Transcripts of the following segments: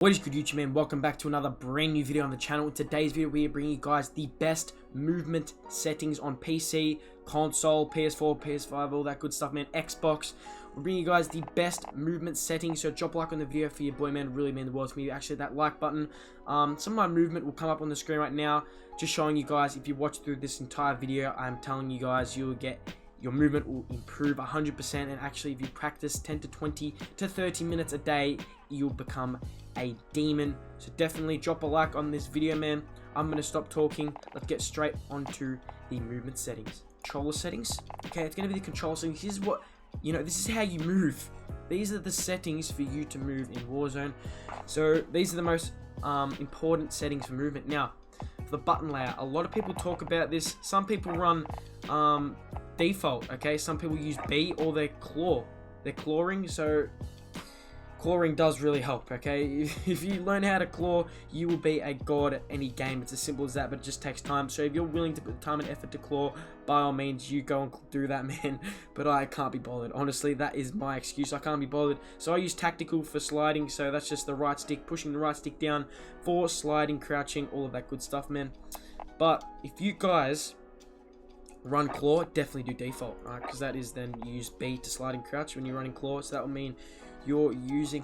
What is good, YouTube man? Welcome back to another brand new video on the channel. In today's video, we are bringing you guys the best movement settings on PC, console, PS4, PS5, all that good stuff, man. Xbox. We're bringing you guys the best movement settings. So drop a like on the video for your boy, man. It really means the world to me. Actually, that like button. Some of my movement will come up on the screen right now. Just showing you guys, if you watch through this entire video, I'm telling you guys, you'll get your movement will improve 100%, and actually if you practice 10 to 20 to 30 minutes a day, you'll become a demon. So definitely drop a like on this video, man. I'm gonna stop talking. Let's get straight onto the movement settings. Controller settings. Okay, it's gonna be the controller settings. This is what, this is how you move. These are the settings for you to move in Warzone. So these are the most important settings for movement. Now, for the button layout, a lot of people talk about this. Some people run default, okay? Some people use B or their clawing. So clawing does really help, okay? If you learn how to claw, you will be a god at any game. It's as simple as that, but it just takes time. So if you're willing to put the time and effort to claw, by all means, you go and do that, man. But I can't be bothered. Honestly, that is my excuse. I can't be bothered. So I use tactical for sliding. So that's just the right stick, pushing the right stick down for sliding, crouching, all of that good stuff, man. But if you guys run claw, definitely do default, right? Because that is then you use B to slide and crouch when you're running claw. So that will mean you're using,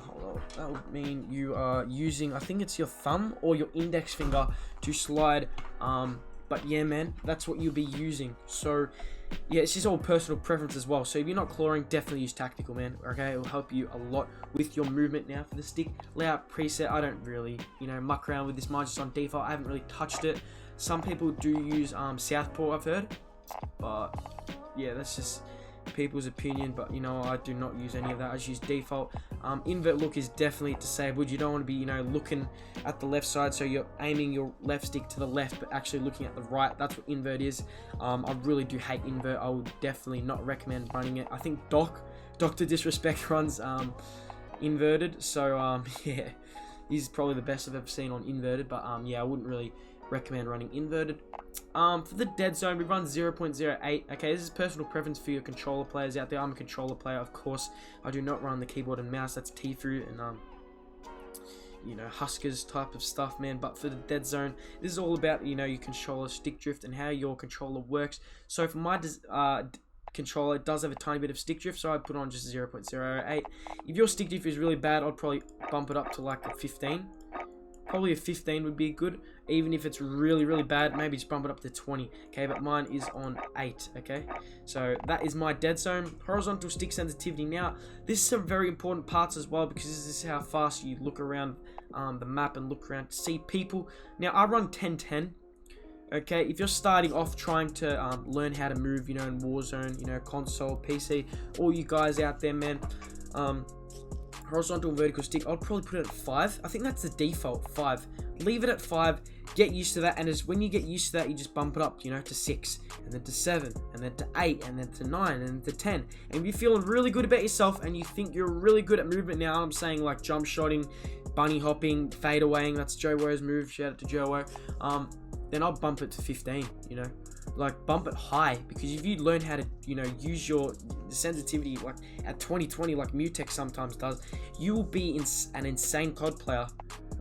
that would mean you are using, I think it's your thumb or your index finger to slide. But yeah, man, that's what you'll be using. So yeah, it's just all personal preference as well. So if you're not clawing, definitely use tactical, man. Okay, it will help you a lot with your movement. Now for the stick layout preset, I don't really muck around with this. Mine's just on default. I haven't really touched it. Some people do use southpaw, I've heard, but yeah, that's just people's opinion. But I do not use any of that. I just use default. Invert look is definitely disabled. You don't want to be looking at the left side, so you're aiming your left stick to the left but actually looking at the right. That's what invert is. I really do hate invert. I would definitely not recommend running it. I think Dr. Disrespect runs inverted, so yeah, he's probably the best I've ever seen on inverted. But yeah, I wouldn't really recommend running inverted. For the Deadzone, we run 0.08. Okay, this is personal preference for your controller players out there. I'm a controller player, of course. I do not run the keyboard and mouse. That's Tfue and Huskers type of stuff, man. But for the Deadzone, this is all about your controller stick drift and how your controller works. So for my controller, it does have a tiny bit of stick drift, so I put on just 0.08. If your stick drift is really bad, I'd probably bump it up to like a 15. Probably a 15 would be good. Even if it's really bad, maybe just bump it up to 20. Okay, but mine is on 8. Okay, so that is my Deadzone. Horizontal stick sensitivity. Now, this is some very important parts as well, because this is how fast you look around the map and look around to see people. Now, I run 10-10. Okay, if you're starting off trying to learn how to move, in Warzone, console, PC, all you guys out there, man. Horizontal and vertical stick, I'll probably put it at 5. I think that's the default, 5. Leave it at 5, get used to that, and when you get used to that, you just bump it up, to 6, and then to 7, and then to 8, and then to 9, and then to 10. And if you're feeling really good about yourself, and you think you're really good at movement now, I'm saying like jump shotting, bunny hopping, fade awaying, that's Joe Wo's move, shout out to Joe Wo, then I'll bump it to 15, like bump it high, because if you learn how to use your sensitivity like at 20/20 like Mutex sometimes does, you will be an insane COD player.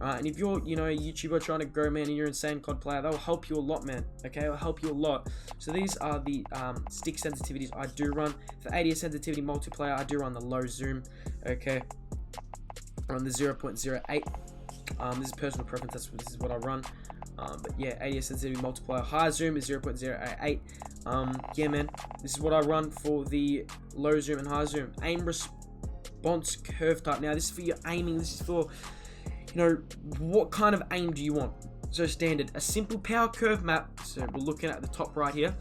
And if you're a YouTuber trying to grow, man, and you're an insane COD player, that will help you a lot, man. Okay, it will help you a lot. So these are the stick sensitivities I do run. For ADS sensitivity multiplayer, I do run the low zoom. Okay, on the 0.08. This is personal preference. This is what I run. But yeah, ADS sensitivity multiplier. High zoom is 0.08. Yeah, man, this is what I run for the low zoom and high zoom. Aim response curve type. Now, this is for your aiming. This is for, what kind of aim do you want? So standard, a simple power curve map. So we're looking at the top right here.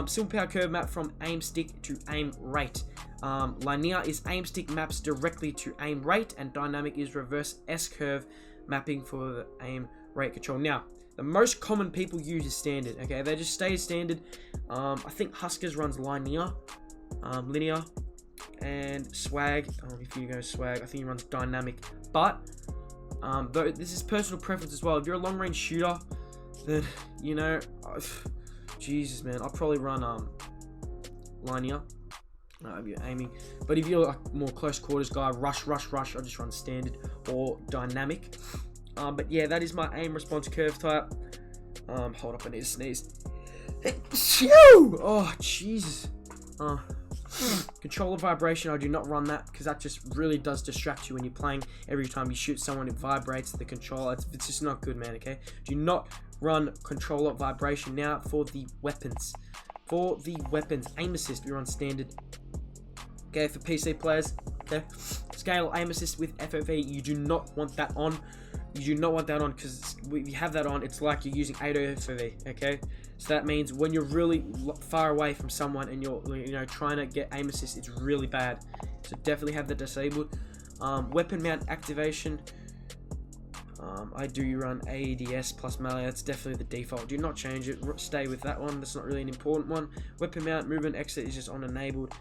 Simple power curve map from aim stick to aim rate. Linear is aim stick maps directly to aim rate, and dynamic is reverse S curve mapping for the aim rate control. Now, the most common people use is standard. Okay, they just stay standard. I think Huskers runs linear, and swag. If you go swag, I think he runs dynamic. But though this is personal preference as well. If you're a long range shooter, then Jesus, man, I'll probably run linear. if you're aiming. But if you're like more close quarters guy, rush, I just run standard or dynamic. But yeah, that is my aim response curve type. Hold up, I need to sneeze. Oh, Jesus. Controller vibration, I do not run that because that just really does distract you when you're playing. Every time you shoot someone, it vibrates the controller. It's just not good, man, okay? Do not run controller vibration. Now for the weapons. Aim assist, we run standard. Okay, for PC players, okay? Scale aim assist with FOV, you do not want that on. You do not want that on because if you have that on, it's like you're using 8 FOV, okay? So that means when you're really far away from someone and you're, you know, trying to get aim assist, it's really bad. So definitely have that disabled. Weapon mount activation. I do run AEDS plus melee. That's definitely the default. Do not change it. Stay with that one. That's not really an important one. Weapon mount movement exit is just on enabled.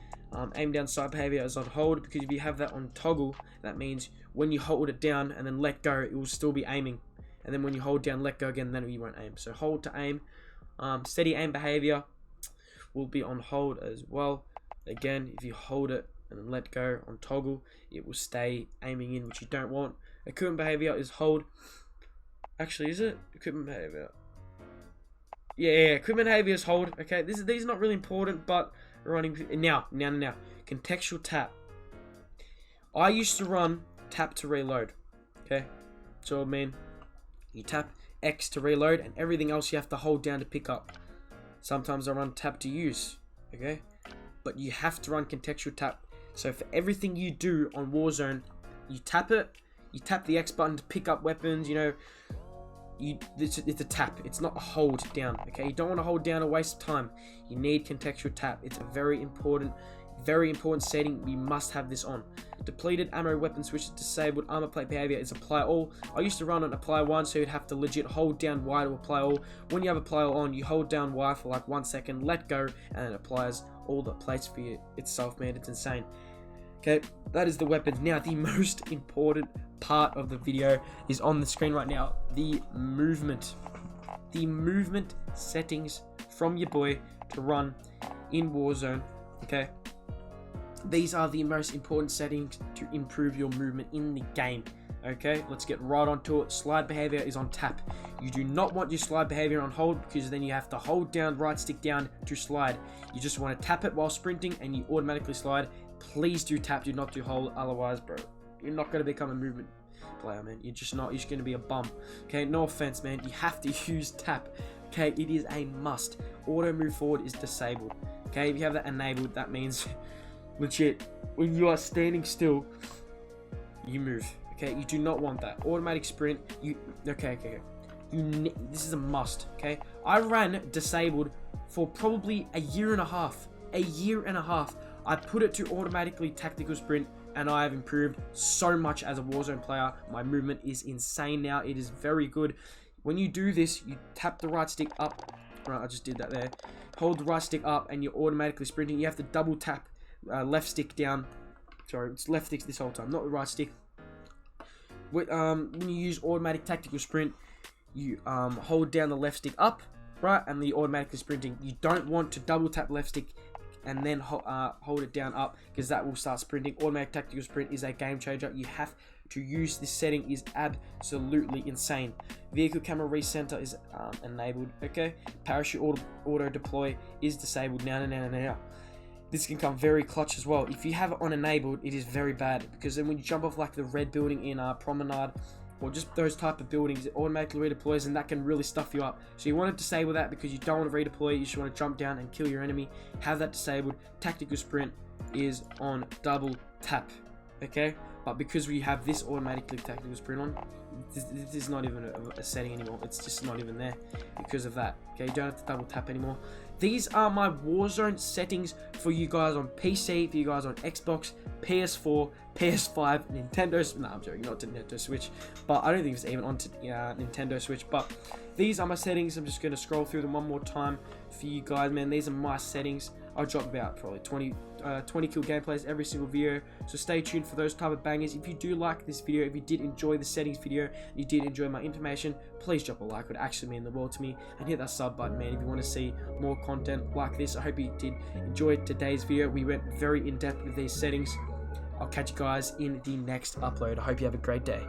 Aim down sight behavior is on hold, because if you have that on toggle, that means when you hold it down and then let go, it will still be aiming. And then when you hold down, let go again, then you won't aim. So hold to aim. Steady aim behavior will be on hold as well. Again, if you hold it and then let go on toggle, it will stay aiming in, which you don't want. Equipment behavior is hold. Actually, is it? Equipment behavior. Yeah, equipment behavior is hold. Okay, these are not really important, but running now. Contextual tap. I used to run tap to reload. Okay, so I mean, you tap X to reload, and everything else you have to hold down to pick up. Sometimes I run tap to use. Okay, but you have to run contextual tap. So for everything you do on Warzone, you tap it. You tap the X button to pick up weapons. You know, it's a tap. It's not a hold down. Okay, you don't want to hold down and waste time. You need contextual tap. It's a very important setting. We must have this on. Depleted ammo weapon switch is disabled. Armor plate behavior is apply all. I used to run on apply one, so you'd have to legit hold down Y to apply all. When you have apply all on, you hold down Y for like 1 second, let go, and it applies all the plates for you itself, man. It's insane. Okay, that is the weapons. Now, the most important part of the video is on the screen right now. The movement settings from your boy to run in Warzone. Okay, these are the most important settings to improve your movement in the game. Okay, let's get right onto it. Slide behavior is on tap. You do not want your slide behavior on hold, because then you have to hold down, right stick down to slide. You just want to tap it while sprinting and you automatically slide. Please do tap, do not do hold, otherwise, bro, you're not going to become a movement player, man. You're just not. You're just going to be a bum. Okay, no offense, man. You have to use tap. Okay, it is a must. Auto move forward is disabled. Okay, if you have that enabled, that means legit, when you are standing still, you move. Okay, you do not want that. Automatic sprint, okay. This is a must. Okay, I ran disabled for probably a year and a half. I put it to automatically tactical sprint, and I have improved so much as a Warzone player. My movement is insane now. It is very good. When you do this, you tap the right stick up. Right, I just did that there. Hold the right stick up, and you're automatically sprinting. You have to double tap left stick down. Sorry, it's left stick this whole time, not the right stick. When you use automatic tactical sprint, you hold down the left stick up, right, and you're automatically sprinting. You don't want to double tap left stick and then hold it down up, because that will start sprinting. Automatic tactical sprint is a game changer. You have to use this setting. Is absolutely insane. Vehicle camera recenter is enabled. Okay, parachute auto deploy is disabled. Now. This can come very clutch as well. If you have it on enabled, it is very bad, because then when you jump off like the red building in Promenade, or just those type of buildings, it automatically redeploys, and that can really stuff you up. So you want to disable that, because you don't want to redeploy. You just want to jump down and kill your enemy. Have that disabled. Tactical sprint is on double tap. Okay, but because we have this automatically tactical sprint on, this is not even a setting anymore. It's just not even there because of that. Okay, you don't have to double tap anymore. These are my Warzone settings for you guys on PC, for you guys on Xbox, PS4, PS5, Nintendo. No, I'm joking, not Nintendo Switch, but I don't think it's even on Nintendo Switch. But these are my settings. I'm just going to scroll through them one more time for you guys, man. These are my settings. I'll drop about probably 20 kill gameplays every single video, so stay tuned for those type of bangers. If you do like this video, if you did enjoy the settings video, and you did enjoy my information, please drop a like. It would actually mean the world to me. And hit that sub button, man, if you want to see more content like this. I hope you did enjoy today's video. We went very in depth with these settings. I'll catch you guys in the next upload. I hope you have a great day.